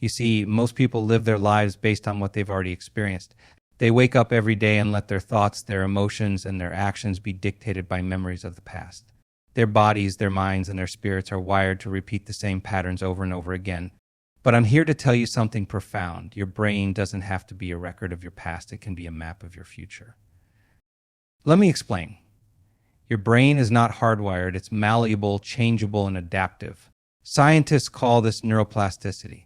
You see, most people live their lives based on what they've already experienced. They wake up every day and let their thoughts, their emotions, and their actions be dictated by memories of the past. Their bodies, their minds, and their spirits are wired to repeat the same patterns over and over again. But I'm here to tell you something profound. Your brain doesn't have to be a record of your past. It can be a map of your future. Let me explain. Your brain is not hardwired. It's malleable, changeable, and adaptive. Scientists call this neuroplasticity.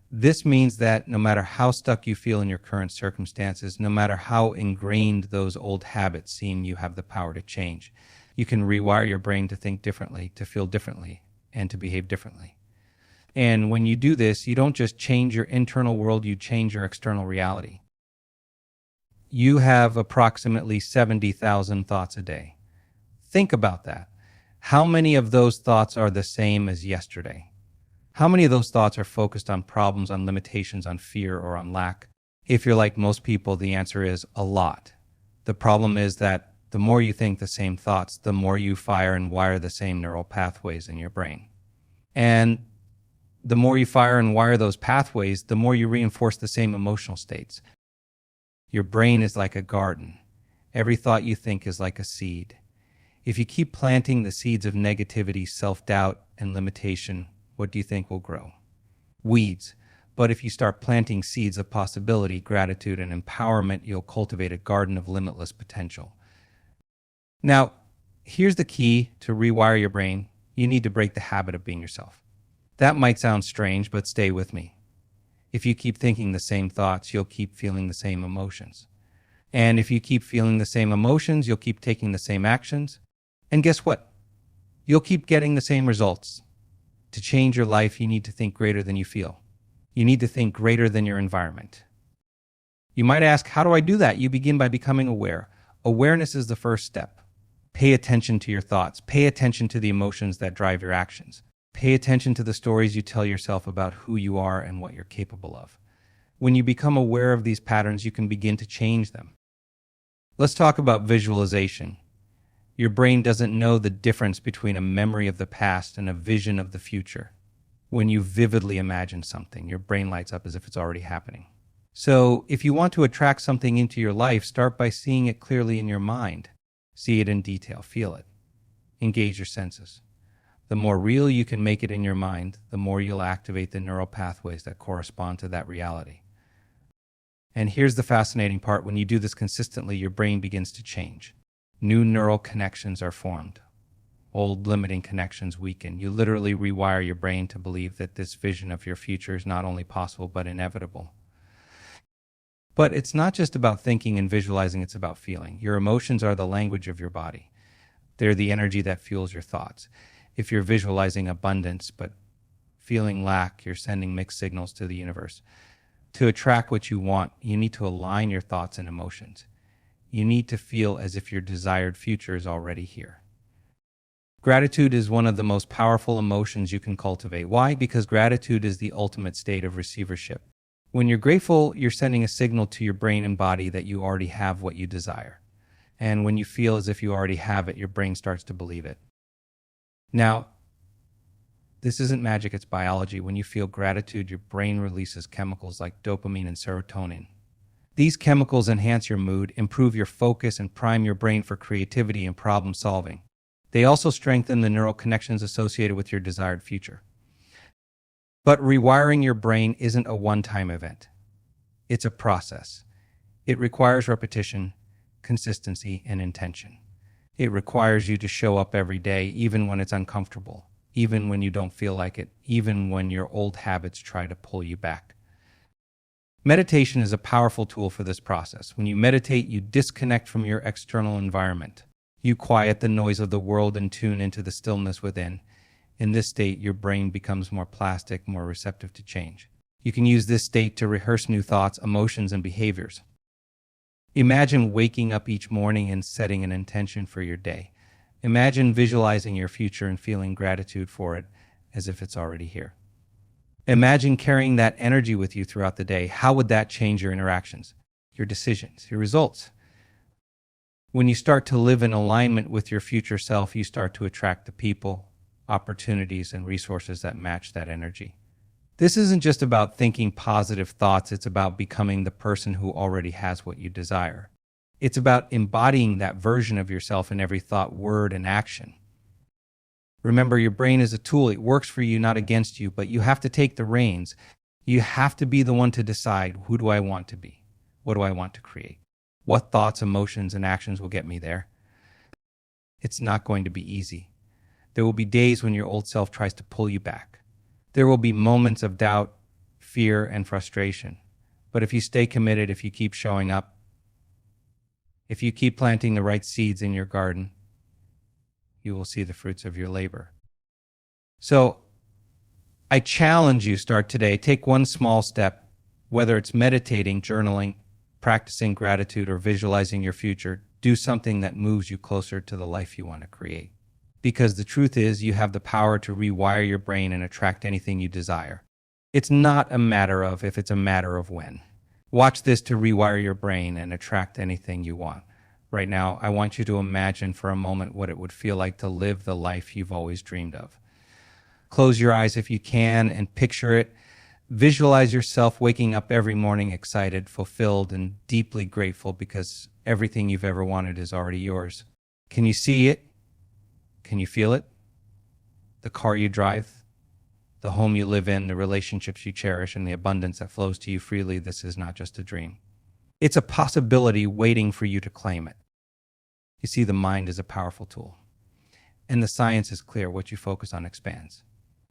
This means that no matter how stuck you feel in your current circumstances, no matter how ingrained those old habits seem, you have the power to change. You can rewire your brain to think differently, to feel differently, and to behave differently. And when you do this, you don't just change your internal world, you change your external reality. You have approximately 70,000 thoughts a day. Think about that. How many of those thoughts are the same as yesterday? How many of those thoughts are focused on problems, on limitations, on fear, or on lack? If you're like most people, the answer is a lot. The problem is that the more you think the same thoughts, the more you fire and wire the same neural pathways in your brain. And the more you fire and wire those pathways, the more you reinforce the same emotional states. Your brain is like a garden. Every thought you think is like a seed. If you keep planting the seeds of negativity, self-doubt, and limitation, what do you think will grow? Weeds. But if you start planting seeds of possibility, gratitude, and empowerment, you'll cultivate a garden of limitless potential. Now, here's the key to rewire your brain. You need to break the habit of being yourself. That might sound strange, but stay with me. If you keep thinking the same thoughts, you'll keep feeling the same emotions. And if you keep feeling the same emotions, you'll keep taking the same actions. And guess what? You'll keep getting the same results. To change your life, you need to think greater than you feel. You need to think greater than your environment. You might ask, how do I do that? You begin by becoming aware. Awareness is the first step. Pay attention to your thoughts. Pay attention to the emotions that drive your actions. Pay attention to the stories you tell yourself about who you are and what you're capable of. When you become aware of these patterns, you can begin to change them. Let's talk about visualization. Your brain doesn't know the difference between a memory of the past and a vision of the future. When you vividly imagine something, your brain lights up as if it's already happening. So, if you want to attract something into your life, start by seeing it clearly in your mind. See it in detail, feel it. Engage your senses. The more real you can make it in your mind, the more you'll activate the neural pathways that correspond to that reality. And here's the fascinating part. When you do this consistently, your brain begins to change. New neural connections are formed. Old limiting connections weaken. You literally rewire your brain to believe that this vision of your future is not only possible, but inevitable. But it's not just about thinking and visualizing, it's about feeling. Your emotions are the language of your body. They're the energy that fuels your thoughts. If you're visualizing abundance, but feeling lack, you're sending mixed signals to the universe. To attract what you want, you need to align your thoughts and emotions. You need to feel as if your desired future is already here. Gratitude is one of the most powerful emotions you can cultivate. Why? Because gratitude is the ultimate state of receivership. When you're grateful, you're sending a signal to your brain and body that you already have what you desire. And when you feel as if you already have it, your brain starts to believe it. Now, this isn't magic, it's biology. When you feel gratitude, your brain releases chemicals like dopamine and serotonin. These chemicals enhance your mood, improve your focus, and prime your brain for creativity and problem solving. They also strengthen the neural connections associated with your desired future. But rewiring your brain isn't a one-time event. It's a process. It requires repetition, consistency, and intention. It requires you to show up every day, even when it's uncomfortable, even when you don't feel like it, even when your old habits try to pull you back. Meditation is a powerful tool for this process. When you meditate, you disconnect from your external environment. You quiet the noise of the world and tune into the stillness within. In this state, your brain becomes more plastic, more receptive to change. You can use this state to rehearse new thoughts, emotions, and behaviors. Imagine waking up each morning and setting an intention for your day. Imagine visualizing your future and feeling gratitude for it as if it's already here. Imagine carrying that energy with you throughout the day. How would that change your interactions, your decisions, your results? When you start to live in alignment with your future self, you start to attract the people, opportunities, and resources that match that energy. This isn't just about thinking positive thoughts, it's about becoming the person who already has what you desire. It's about embodying that version of yourself in every thought, word, and action. Remember, your brain is a tool. It works for you, not against you, but you have to take the reins. You have to be the one to decide, who do I want to be? What do I want to create? What thoughts, emotions, and actions will get me there? It's not going to be easy. There will be days when your old self tries to pull you back. There will be moments of doubt, fear, and frustration. But if you stay committed, if you keep showing up, if you keep planting the right seeds in your garden, you will see the fruits of your labor. So I challenge you, start today. Take one small step, whether it's meditating, journaling, practicing gratitude, or visualizing your future. Do something that moves you closer to the life you want to create. Because the truth is, you have the power to rewire your brain and attract anything you desire. It's not a matter of if, it's a matter of when. Watch this to rewire your brain and attract anything you want. Right now, I want you to imagine for a moment what it would feel like to live the life you've always dreamed of. Close your eyes if you can and picture it. Visualize yourself waking up every morning excited, fulfilled, and deeply grateful because everything you've ever wanted is already yours. Can you see it? Can you feel it? The car you drive, the home you live in, the relationships you cherish, and the abundance that flows to you freely. This is not just a dream. It's a possibility waiting for you to claim it. You see, the mind is a powerful tool. And the science is clear. What you focus on expands.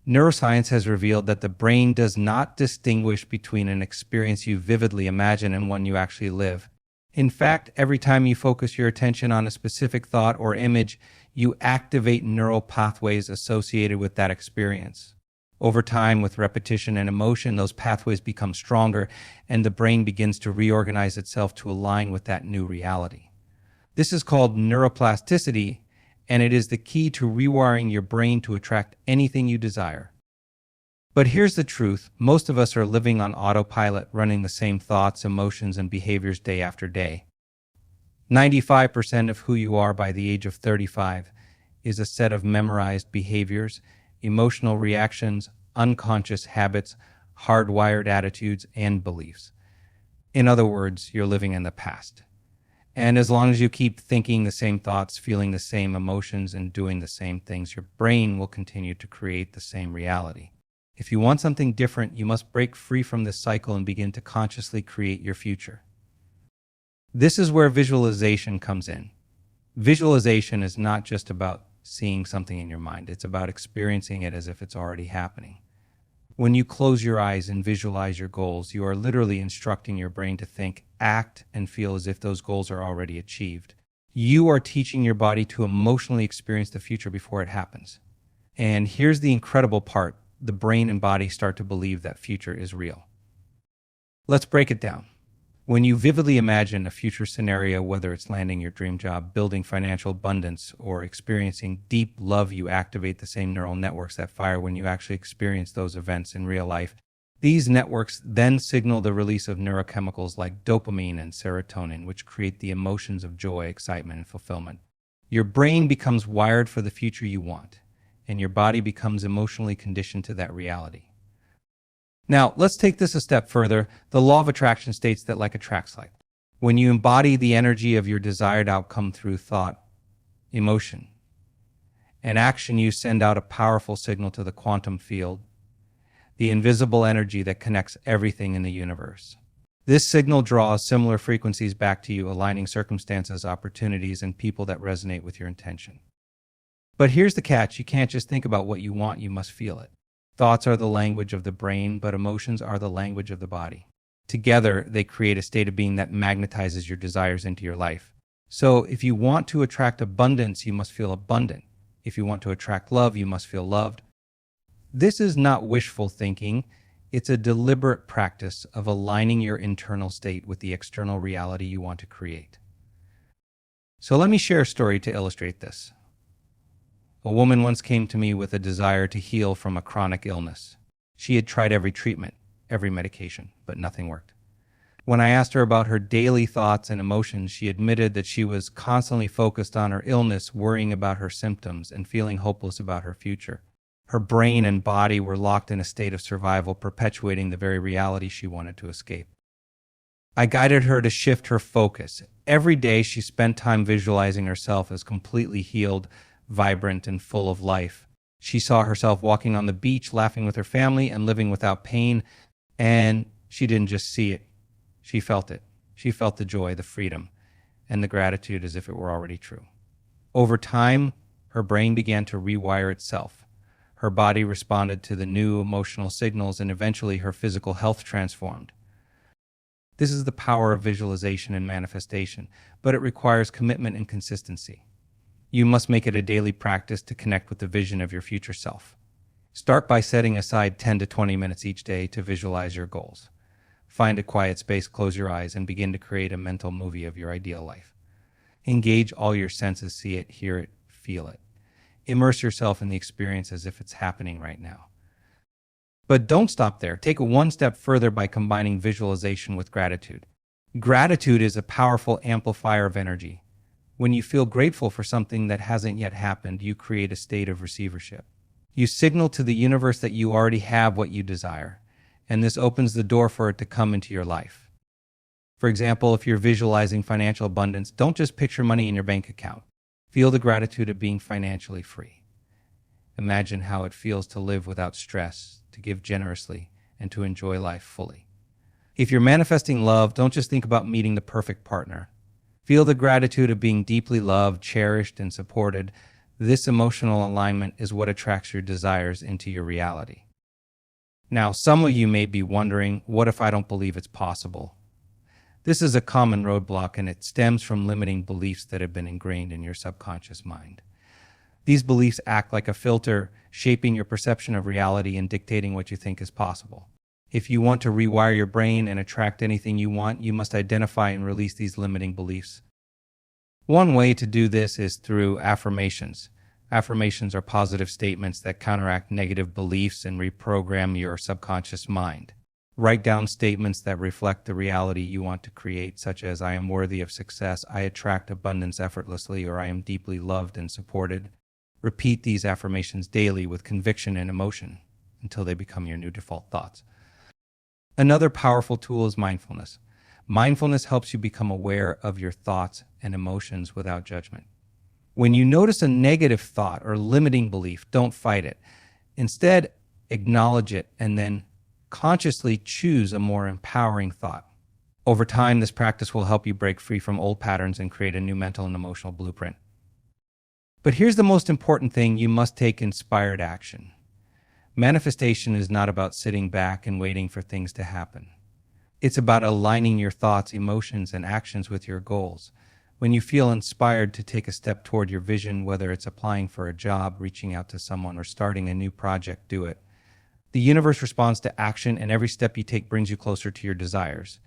Neuroscience has revealed that the brain does not distinguish between an experience you vividly imagine and one you actually live. In fact, every time you focus your attention on a specific thought or image, you activate neural pathways associated with that experience. Over time, with repetition and emotion, those pathways become stronger, and the brain begins to reorganize itself to align with that new reality. This is called neuroplasticity, and it is the key to rewiring your brain to attract anything you desire. But here's the truth. Most of us are living on autopilot, running the same thoughts, emotions, and behaviors day after day. 95% of who you are by the age of 35 is a set of memorized behaviors, emotional reactions, unconscious habits, hardwired attitudes, and beliefs. In other words, you're living in the past. And as long as you keep thinking the same thoughts, feeling the same emotions, and doing the same things, your brain will continue to create the same reality. If you want something different, you must break free from this cycle and begin to consciously create your future. This is where visualization comes in. Visualization is not just about seeing something in your mind. It's about experiencing it as if it's already happening. When you close your eyes and visualize your goals, you are literally instructing your brain to think, act, and feel as if those goals are already achieved. You are teaching your body to emotionally experience the future before it happens. And here's the incredible part. The brain and body start to believe that future is real. Let's break it down. When you vividly imagine a future scenario, whether it's landing your dream job, building financial abundance, or experiencing deep love, you activate the same neural networks that fire when you actually experience those events in real life. These networks then signal the release of neurochemicals like dopamine and serotonin, which create the emotions of joy, excitement, and fulfillment. Your brain becomes wired for the future you want, and your body becomes emotionally conditioned to that reality. Now, let's take this a step further. The law of attraction states that like attracts like. When you embody the energy of your desired outcome through thought, emotion, and action, you send out a powerful signal to the quantum field, the invisible energy that connects everything in the universe. This signal draws similar frequencies back to you, aligning circumstances, opportunities, and people that resonate with your intention. But here's the catch. You can't just think about what you want, you must feel it. Thoughts are the language of the brain, but emotions are the language of the body. Together, they create a state of being that magnetizes your desires into your life. So if you want to attract abundance, you must feel abundant. If you want to attract love, you must feel loved. This is not wishful thinking. It's a deliberate practice of aligning your internal state with the external reality you want to create. So let me share a story to illustrate this. A woman once came to me with a desire to heal from a chronic illness. She had tried every treatment, every medication, but nothing worked. When I asked her about her daily thoughts and emotions, she admitted that she was constantly focused on her illness, worrying about her symptoms, and feeling hopeless about her future. Her brain and body were locked in a state of survival, perpetuating the very reality she wanted to escape. I guided her to shift her focus. Every day she spent time visualizing herself as completely healed, vibrant, and full of life. She saw herself walking on the beach, laughing with her family, and living without pain. And she didn't just see it. She felt it. She felt the joy, the freedom, and the gratitude as if it were already true. Over time, her brain began to rewire itself. Her body responded to the new emotional signals, and eventually her physical health transformed. This is the power of visualization and manifestation, but it requires commitment and consistency. You must make it a daily practice to connect with the vision of your future self. Start by setting aside 10 to 20 minutes each day to visualize your goals. Find a quiet space, close your eyes, and begin to create a mental movie of your ideal life. Engage all your senses, see it, hear it, feel it. Immerse yourself in the experience as if it's happening right now. But don't stop there. Take it one step further by combining visualization with gratitude. Gratitude is a powerful amplifier of energy. When you feel grateful for something that hasn't yet happened, you create a state of receivership. You signal to the universe that you already have what you desire, and this opens the door for it to come into your life. For example, if you're visualizing financial abundance, don't just picture money in your bank account. Feel the gratitude of being financially free. Imagine how it feels to live without stress, to give generously, and to enjoy life fully. If you're manifesting love, don't just think about meeting the perfect partner. Feel the gratitude of being deeply loved, cherished, and supported. This emotional alignment is what attracts your desires into your reality. Now, some of you may be wondering, what if I don't believe it's possible? This is a common roadblock, and it stems from limiting beliefs that have been ingrained in your subconscious mind. These beliefs act like a filter, shaping your perception of reality and dictating what you think is possible. If you want to rewire your brain and attract anything you want, you must identify and release these limiting beliefs. One way to do this is through affirmations. Affirmations are positive statements that counteract negative beliefs and reprogram your subconscious mind. Write down statements that reflect the reality you want to create, such as, I am worthy of success, I attract abundance effortlessly, or I am deeply loved and supported. Repeat these affirmations daily with conviction and emotion until they become your new default thoughts. Another powerful tool is mindfulness. Mindfulness helps you become aware of your thoughts and emotions without judgment. When you notice a negative thought or limiting belief, don't fight it. Instead, acknowledge it and then consciously choose a more empowering thought. Over time, this practice will help you break free from old patterns and create a new mental and emotional blueprint. But here's the most important thing: you must take inspired action. Manifestation is not about sitting back and waiting for things to happen. It's about aligning your thoughts, emotions, and actions with your goals. When you feel inspired to take a step toward your vision, whether it's applying for a job, reaching out to someone, or starting a new project, do it. The universe responds to action, and every step you take brings you closer to your desires.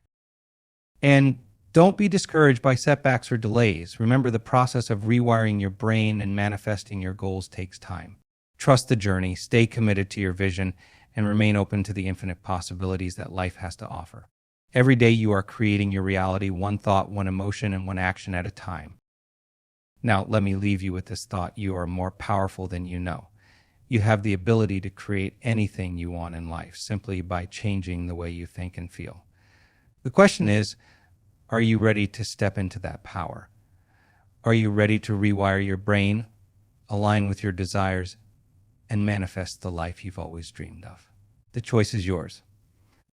And don't be discouraged by setbacks or delays. Remember, the process of rewiring your brain and manifesting your goals takes time. Trust the journey, stay committed to your vision, and remain open to the infinite possibilities that life has to offer. Every day you are creating your reality, one thought, one emotion, and one action at a time. Now, let me leave you with this thought: you are more powerful than you know. You have the ability to create anything you want in life simply by changing the way you think and feel. The question is, are you ready to step into that power? Are you ready to rewire your brain, align with your desires, and manifest the life you've always dreamed of? The choice is yours.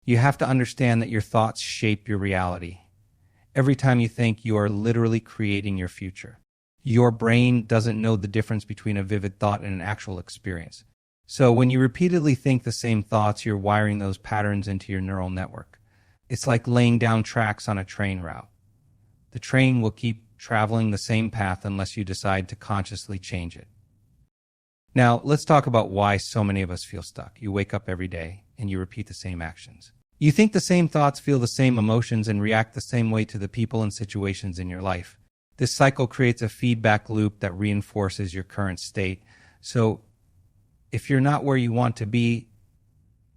You have to understand that your thoughts shape your reality. Every time you think, you are literally creating your future. Your brain doesn't know the difference between a vivid thought and an actual experience. So when you repeatedly think the same thoughts, you're wiring those patterns into your neural network. It's like laying down tracks on a train route. The train will keep traveling the same path unless you decide to consciously change it. Now, let's talk about why so many of us feel stuck. You wake up every day and you repeat the same actions. You think the same thoughts, feel the same emotions, and react the same way to the people and situations in your life. This cycle creates a feedback loop that reinforces your current state. So if you're not where you want to be,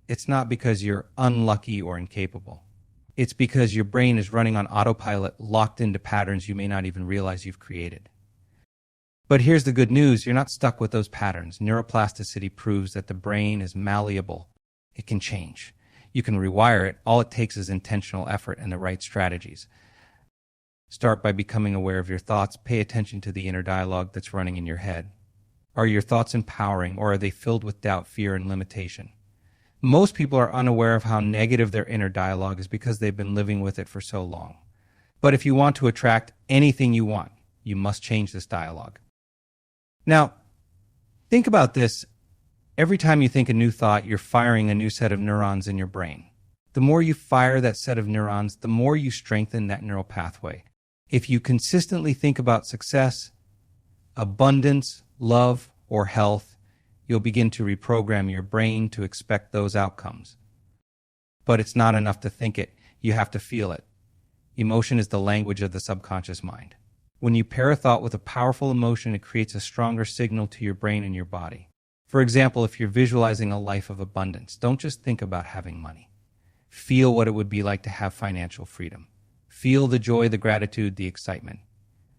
it's not because you're unlucky or incapable. It's because your brain is running on autopilot, locked into patterns you may not even realize you've created. But here's the good news. You're not stuck with those patterns. Neuroplasticity proves that the brain is malleable. It can change. You can rewire it. All it takes is intentional effort and the right strategies. Start by becoming aware of your thoughts. Pay attention to the inner dialogue that's running in your head. Are your thoughts empowering, or are they filled with doubt, fear, and limitation? Most people are unaware of how negative their inner dialogue is because they've been living with it for so long. But if you want to attract anything you want, you must change this dialogue. Now, think about this. Every time you think a new thought, you're firing a new set of neurons in your brain. The more you fire that set of neurons, the more you strengthen that neural pathway. If you consistently think about success, abundance, love, or health, you'll begin to reprogram your brain to expect those outcomes. But it's not enough to think it. You have to feel it. Emotion is the language of the subconscious mind. When you pair a thought with a powerful emotion, it creates a stronger signal to your brain and your body. For example, if you're visualizing a life of abundance, don't just think about having money. Feel what it would be like to have financial freedom. Feel the joy, the gratitude, the excitement.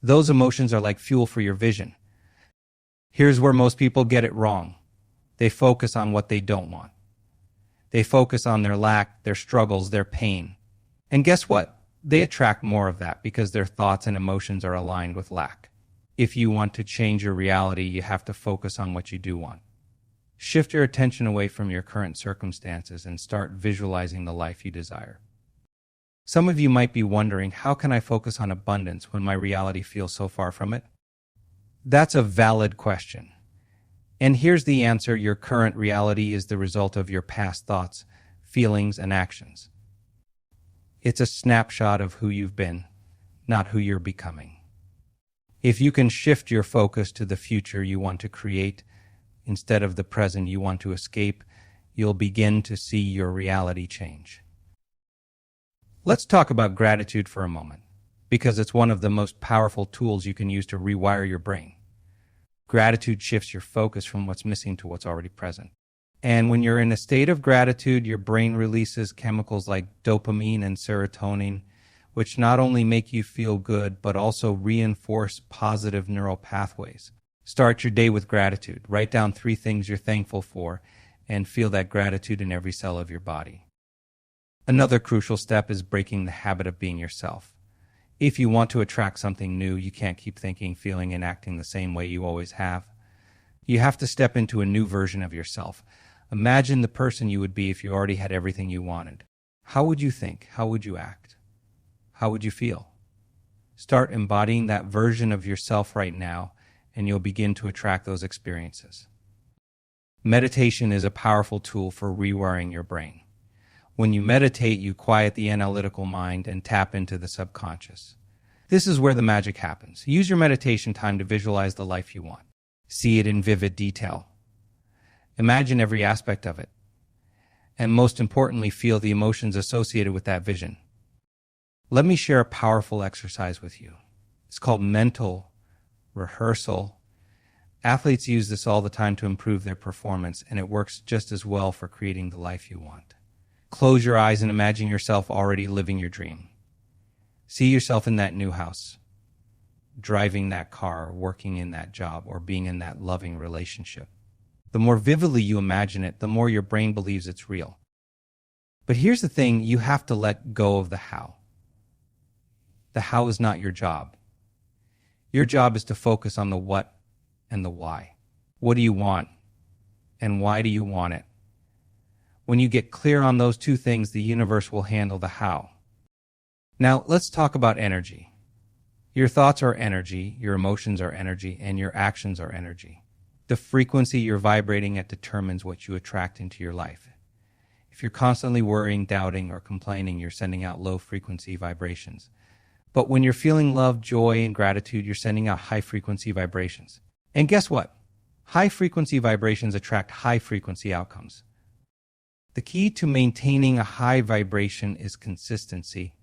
Those emotions are like fuel for your vision. Here's where most people get it wrong. They focus on what they don't want. They focus on their lack, their struggles, their pain. And guess what? They attract more of that because their thoughts and emotions are aligned with lack. If you want to change your reality, you have to focus on what you do want. Shift your attention away from your current circumstances and start visualizing the life you desire. Some of you might be wondering, how can I focus on abundance when my reality feels so far from it? That's a valid question. And here's the answer. Your current reality is the result of your past thoughts, feelings, and actions. It's a snapshot of who you've been, not who you're becoming. If you can shift your focus to the future you want to create instead of the present you want to escape, you'll begin to see your reality change. Let's talk about gratitude for a moment, because it's one of the most powerful tools you can use to rewire your brain. Gratitude shifts your focus from what's missing to what's already present. And when you're in a state of gratitude, your brain releases chemicals like dopamine and serotonin, which not only make you feel good, but also reinforce positive neural pathways. Start your day with gratitude. Write down 3 things you're thankful for and feel that gratitude in every cell of your body. Another crucial step is breaking the habit of being yourself. If you want to attract something new, you can't keep thinking, feeling, and acting the same way you always have. You have to step into a new version of yourself. Imagine the person you would be if you already had everything you wanted. How would you think? How would you act? How would you feel? Start embodying that version of yourself right now, and you'll begin to attract those experiences. Meditation is a powerful tool for rewiring your brain. When you meditate, you quiet the analytical mind and tap into the subconscious. This is where the magic happens. Use your meditation time to visualize the life you want. See it in vivid detail. Imagine every aspect of it. And most importantly, feel the emotions associated with that vision. Let me share a powerful exercise with you. It's called mental rehearsal. Athletes use this all the time to improve their performance, and it works just as well for creating the life you want. Close your eyes and imagine yourself already living your dream. See yourself in that new house, driving that car, working in that job, or being in that loving relationship. The more vividly you imagine it, the more your brain believes it's real. But here's the thing, you have to let go of the how. The how is not your job. Your job is to focus on the what and the why. What do you want? And why do you want it? When you get clear on those 2 things, the universe will handle the how. Now, let's talk about energy. Your thoughts are energy, your emotions are energy, and your actions are energy. The frequency you're vibrating at determines what you attract into your life. If you're constantly worrying, doubting, or complaining, you're sending out low-frequency vibrations. But when you're feeling love, joy, and gratitude, you're sending out high-frequency vibrations. And guess what? High-frequency vibrations attract high-frequency outcomes. The key to maintaining a high vibration is consistency.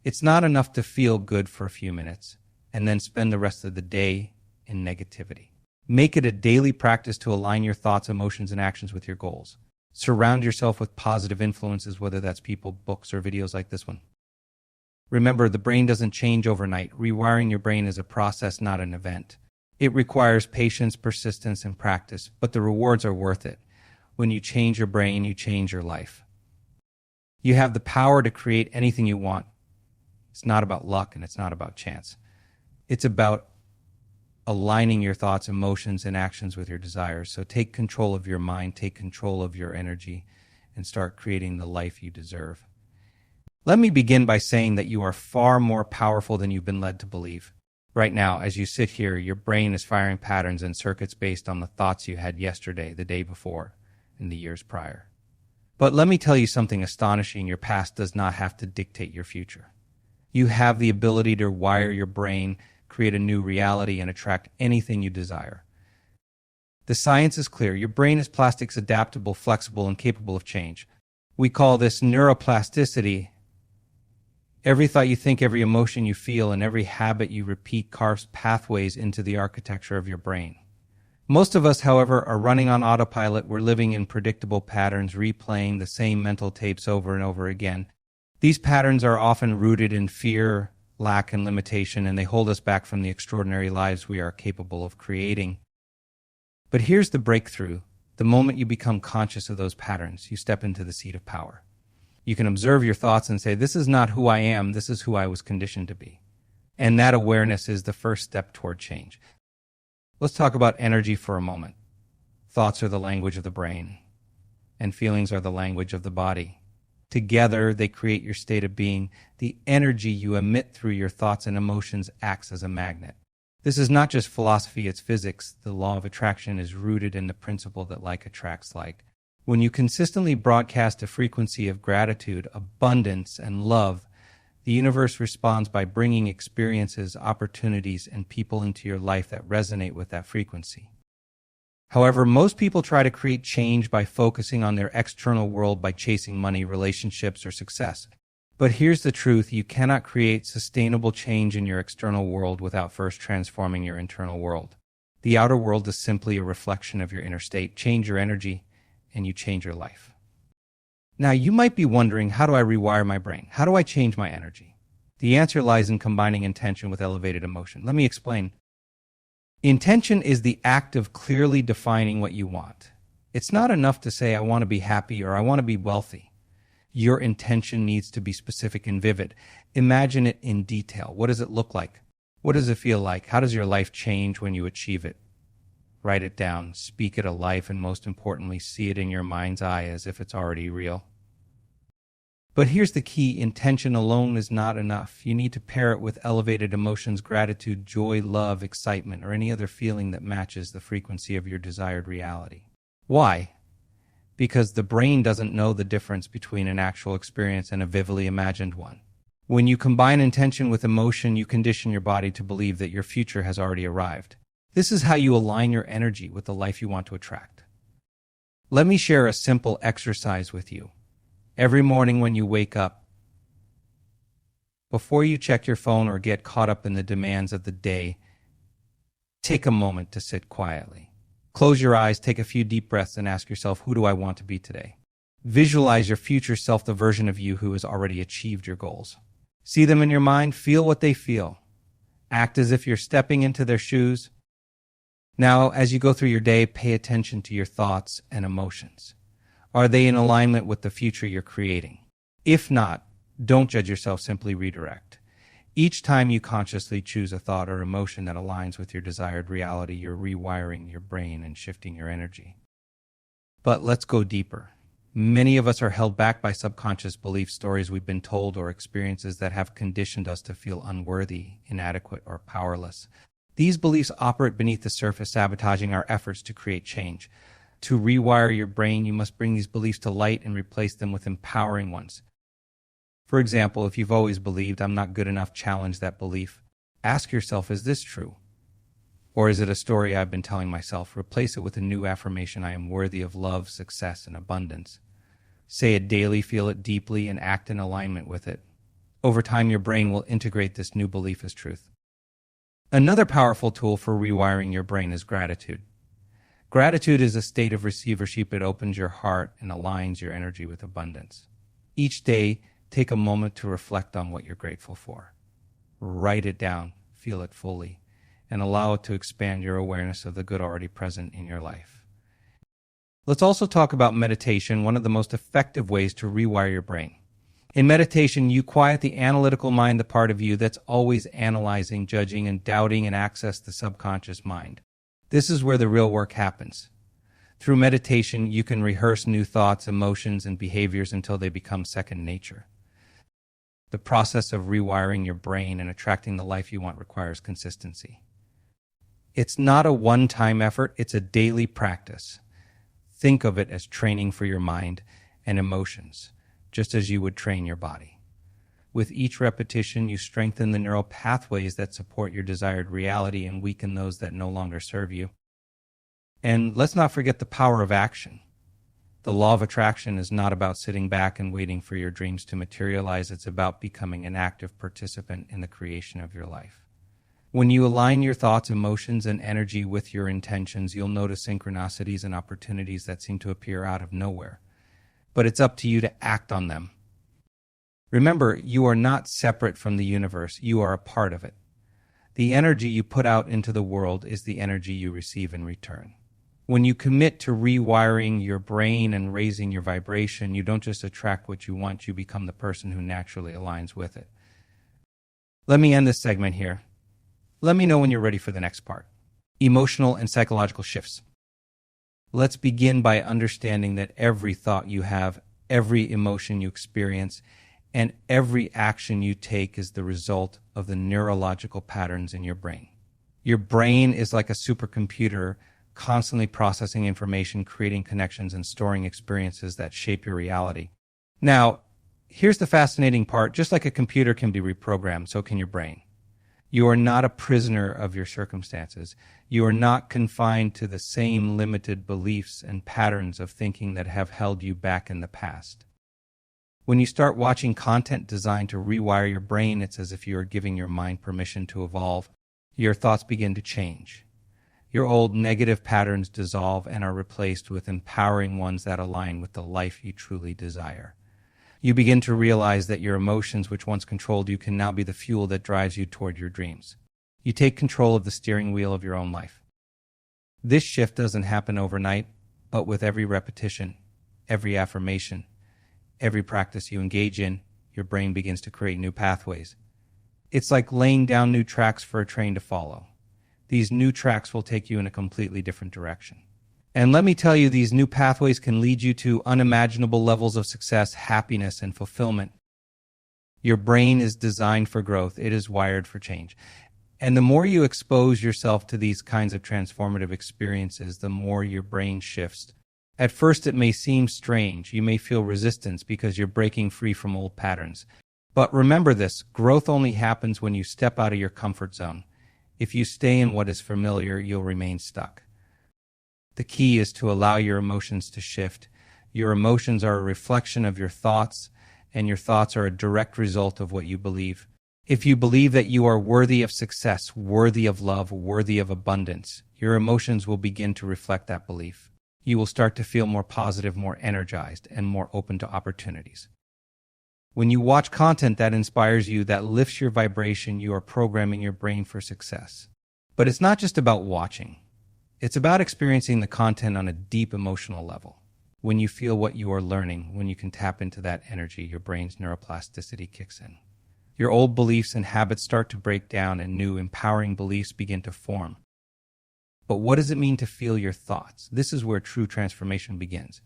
It's not enough to feel good for a few minutes and then spend the rest of the day in negativity. Make it a daily practice to align your thoughts, emotions, and actions with your goals. Surround yourself with positive influences, whether that's people, books, or videos like this one. Remember, the brain doesn't change overnight. Rewiring your brain is a process, not an event. It requires patience, persistence, and practice, but the rewards are worth it. When you change your brain, you change your life. You have the power to create anything you want. It's not about luck and it's not about chance. It's about aligning your thoughts, emotions, and actions with your desires. So take control of your mind, take control of your energy, and start creating the life you deserve. Let me begin by saying that you are far more powerful than you've been led to believe. Right now, as you sit here, your brain is firing patterns and circuits based on the thoughts you had yesterday, the day before, and the years prior. But let me tell you something astonishing. Your past does not have to dictate your future. You have the ability to wire your brain, create a new reality, and attract anything you desire. The science is clear. Your brain is plastic, adaptable, flexible, and capable of change. We call this neuroplasticity. Every thought you think, every emotion you feel, and every habit you repeat carves pathways into the architecture of your brain. Most of us, however, are running on autopilot. We're living in predictable patterns, replaying the same mental tapes over and over again. These patterns are often rooted in fear, lack, and limitation, and they hold us back from the extraordinary lives we are capable of creating. But here's the breakthrough. The moment you become conscious of those patterns, you step into the seat of power. You can observe your thoughts and say, this is not who I am, this is who I was conditioned to be. And that awareness is the first step toward change. Let's talk about energy for a moment. Thoughts are the language of the brain, and feelings are the language of the body. Together, they create your state of being. The energy you emit through your thoughts and emotions acts as a magnet. This is not just philosophy, it's physics. The law of attraction is rooted in the principle that like attracts like. When you consistently broadcast a frequency of gratitude, abundance, and love, the universe responds by bringing experiences, opportunities, and people into your life that resonate with that frequency. However, most people try to create change by focusing on their external world, by chasing money, relationships, or success. But here's the truth. You cannot create sustainable change in your external world without first transforming your internal world. The outer world is simply a reflection of your inner state. Change your energy, and you change your life. Now, you might be wondering, how do I rewire my brain? How do I change my energy? The answer lies in combining intention with elevated emotion. Let me explain. Intention is the act of clearly defining what you want. It's not enough to say, I want to be happy or I want to be wealthy. Your intention needs to be specific and vivid. Imagine it in detail. What does it look like? What does it feel like? How does your life change when you achieve it? Write it down, speak it alive, and most importantly, see it in your mind's eye as if it's already real. But here's the key. Intention alone is not enough. You need to pair it with elevated emotions, gratitude, joy, love, excitement, or any other feeling that matches the frequency of your desired reality. Why? Because the brain doesn't know the difference between an actual experience and a vividly imagined one. When you combine intention with emotion, you condition your body to believe that your future has already arrived. This is how you align your energy with the life you want to attract. Let me share a simple exercise with you. Every morning when you wake up, before you check your phone or get caught up in the demands of the day, take a moment to sit quietly. Close your eyes, take a few deep breaths, and ask yourself, who do I want to be today? Visualize your future self, the version of you who has already achieved your goals. See them in your mind, feel what they feel. Act as if you're stepping into their shoes. Now, as you go through your day, pay attention to your thoughts and emotions. Are they in alignment with the future you're creating? If not, don't judge yourself, simply redirect. Each time you consciously choose a thought or emotion that aligns with your desired reality, you're rewiring your brain and shifting your energy. But let's go deeper. Many of us are held back by subconscious belief, stories we've been told, or experiences that have conditioned us to feel unworthy, inadequate, or powerless. These beliefs operate beneath the surface, sabotaging our efforts to create change. To rewire your brain, you must bring these beliefs to light and replace them with empowering ones. For example, if you've always believed, I'm not good enough, challenge that belief. Ask yourself, is this true? Or is it a story I've been telling myself? Replace it with a new affirmation, I am worthy of love, success, and abundance. Say it daily, feel it deeply, and act in alignment with it. Over time, your brain will integrate this new belief as truth. Another powerful tool for rewiring your brain is gratitude. Gratitude is a state of receivership. It opens your heart and aligns your energy with abundance. Each day, take a moment to reflect on what you're grateful for. Write it down, feel it fully, and allow it to expand your awareness of the good already present in your life. Let's also talk about meditation, one of the most effective ways to rewire your brain. In meditation, you quiet the analytical mind, the part of you that's always analyzing, judging, and doubting, and access the subconscious mind. This is where the real work happens. Through meditation, you can rehearse new thoughts, emotions, and behaviors until they become second nature. The process of rewiring your brain and attracting the life you want requires consistency. It's not a one-time effort, it's a daily practice. Think of it as training for your mind and emotions, just as you would train your body. With each repetition, you strengthen the neural pathways that support your desired reality and weaken those that no longer serve you. And let's not forget the power of action. The law of attraction is not about sitting back and waiting for your dreams to materialize. It's about becoming an active participant in the creation of your life. When you align your thoughts, emotions, and energy with your intentions, you'll notice synchronicities and opportunities that seem to appear out of nowhere. But it's up to you to act on them. Remember, you are not separate from the universe. You are a part of it. The energy you put out into the world is the energy you receive in return. When you commit to rewiring your brain and raising your vibration, you don't just attract what you want, you become the person who naturally aligns with it. Let me end this segment here. Let me know when you're ready for the next part. Emotional and psychological shifts. Let's begin by understanding that every thought you have, every emotion you experience, and every action you take is the result of the neurological patterns in your brain. Your brain is like a supercomputer, constantly processing information, creating connections, and storing experiences that shape your reality. Now, here's the fascinating part. Just like a computer can be reprogrammed, so can your brain. You are not a prisoner of your circumstances. You are not confined to the same limited beliefs and patterns of thinking that have held you back in the past. When you start watching content designed to rewire your brain, it's as if you are giving your mind permission to evolve. Your thoughts begin to change. Your old negative patterns dissolve and are replaced with empowering ones that align with the life you truly desire. You begin to realize that your emotions, which once controlled you, can now be the fuel that drives you toward your dreams. You take control of the steering wheel of your own life. This shift doesn't happen overnight, but with every repetition, every affirmation, every practice you engage in, your brain begins to create new pathways. It's like laying down new tracks for a train to follow. These new tracks will take you in a completely different direction. And let me tell you, these new pathways can lead you to unimaginable levels of success, happiness, and fulfillment. Your brain is designed for growth. It is wired for change. And the more you expose yourself to these kinds of transformative experiences, the more your brain shifts. At first, it may seem strange. You may feel resistance because you're breaking free from old patterns. But remember this, growth only happens when you step out of your comfort zone. If you stay in what is familiar, you'll remain stuck. The key is to allow your emotions to shift. Your emotions are a reflection of your thoughts, and your thoughts are a direct result of what you believe. If you believe that you are worthy of success, worthy of love, worthy of abundance, your emotions will begin to reflect that belief. You will start to feel more positive, more energized, and more open to opportunities. When you watch content that inspires you, that lifts your vibration, you are programming your brain for success. But it's not just about watching. It's about experiencing the content on a deep emotional level. When you feel what you are learning, when you can tap into that energy, your brain's neuroplasticity kicks in. Your old beliefs and habits start to break down and new empowering beliefs begin to form. But what does it mean to feel your thoughts? This is where true transformation begins.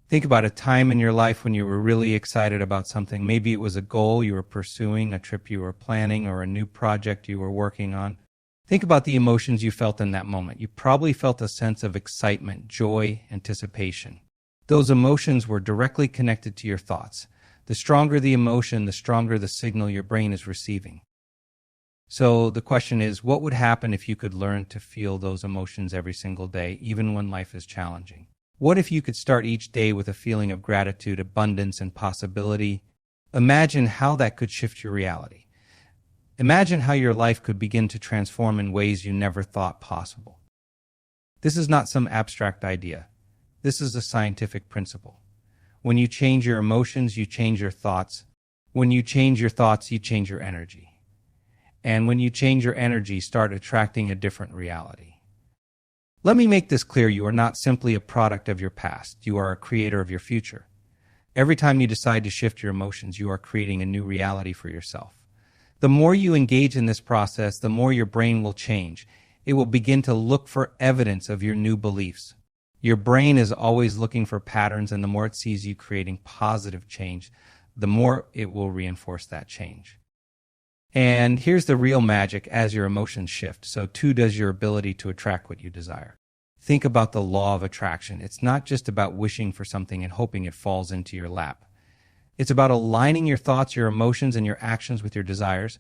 Think about a time in your life when you were really excited about something. Maybe it was a goal you were pursuing, a trip you were planning, or a new project you were working on. Think about the emotions you felt in that moment. You probably felt a sense of excitement, joy, anticipation. Those emotions were directly connected to your thoughts. The stronger the emotion, the stronger the signal your brain is receiving. So the question is, what would happen if you could learn to feel those emotions every single day, even when life is challenging? What if you could start each day with a feeling of gratitude, abundance, and possibility? Imagine how that could shift your reality. Imagine how your life could begin to transform in ways you never thought possible. This is not some abstract idea. This is a scientific principle. When you change your emotions, you change your thoughts. When you change your thoughts, you change your energy. And when you change your energy, start attracting a different reality. Let me make this clear. You are not simply a product of your past. You are a creator of your future. Every time you decide to shift your emotions, you are creating a new reality for yourself. The more you engage in this process, the more your brain will change. It will begin to look for evidence of your new beliefs. Your brain is always looking for patterns, and the more it sees you creating positive change, the more it will reinforce that change. And here's the real magic: as your emotions shift, so too does your ability to attract what you desire. Think about the law of attraction. It's not just about wishing for something and hoping it falls into your lap. It's about aligning your thoughts, your emotions, and your actions with your desires.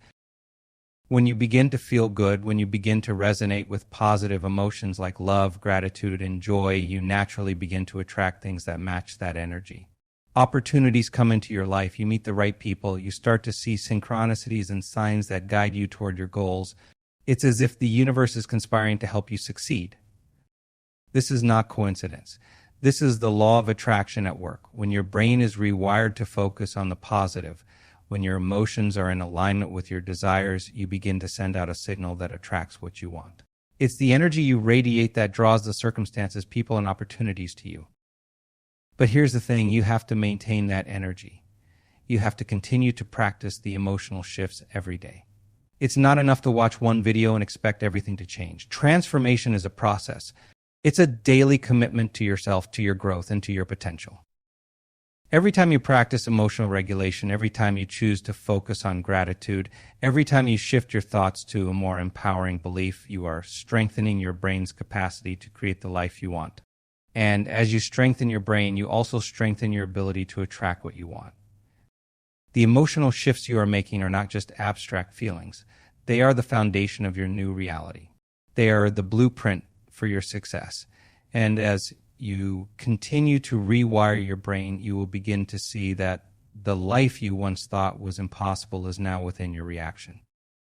When you begin to feel good, when you begin to resonate with positive emotions like love, gratitude, and joy, you naturally begin to attract things that match that energy. Opportunities come into your life, you meet the right people, you start to see synchronicities and signs that guide you toward your goals. It's as if the universe is conspiring to help you succeed. This is not coincidence. This is the law of attraction at work. When your brain is rewired to focus on the positive, when your emotions are in alignment with your desires, you begin to send out a signal that attracts what you want. It's the energy you radiate that draws the circumstances, people, and opportunities to you. But here's the thing: you have to maintain that energy. You have to continue to practice the emotional shifts every day. It's not enough to watch one video and expect everything to change. Transformation is a process. It's a daily commitment to yourself, to your growth, and to your potential. Every time you practice emotional regulation, every time you choose to focus on gratitude, every time you shift your thoughts to a more empowering belief, you are strengthening your brain's capacity to create the life you want. And as you strengthen your brain, you also strengthen your ability to attract what you want. The emotional shifts you are making are not just abstract feelings. They are the foundation of your new reality. They are the blueprint for your success. And as you continue to rewire your brain, you will begin to see that the life you once thought was impossible is now within your reaction.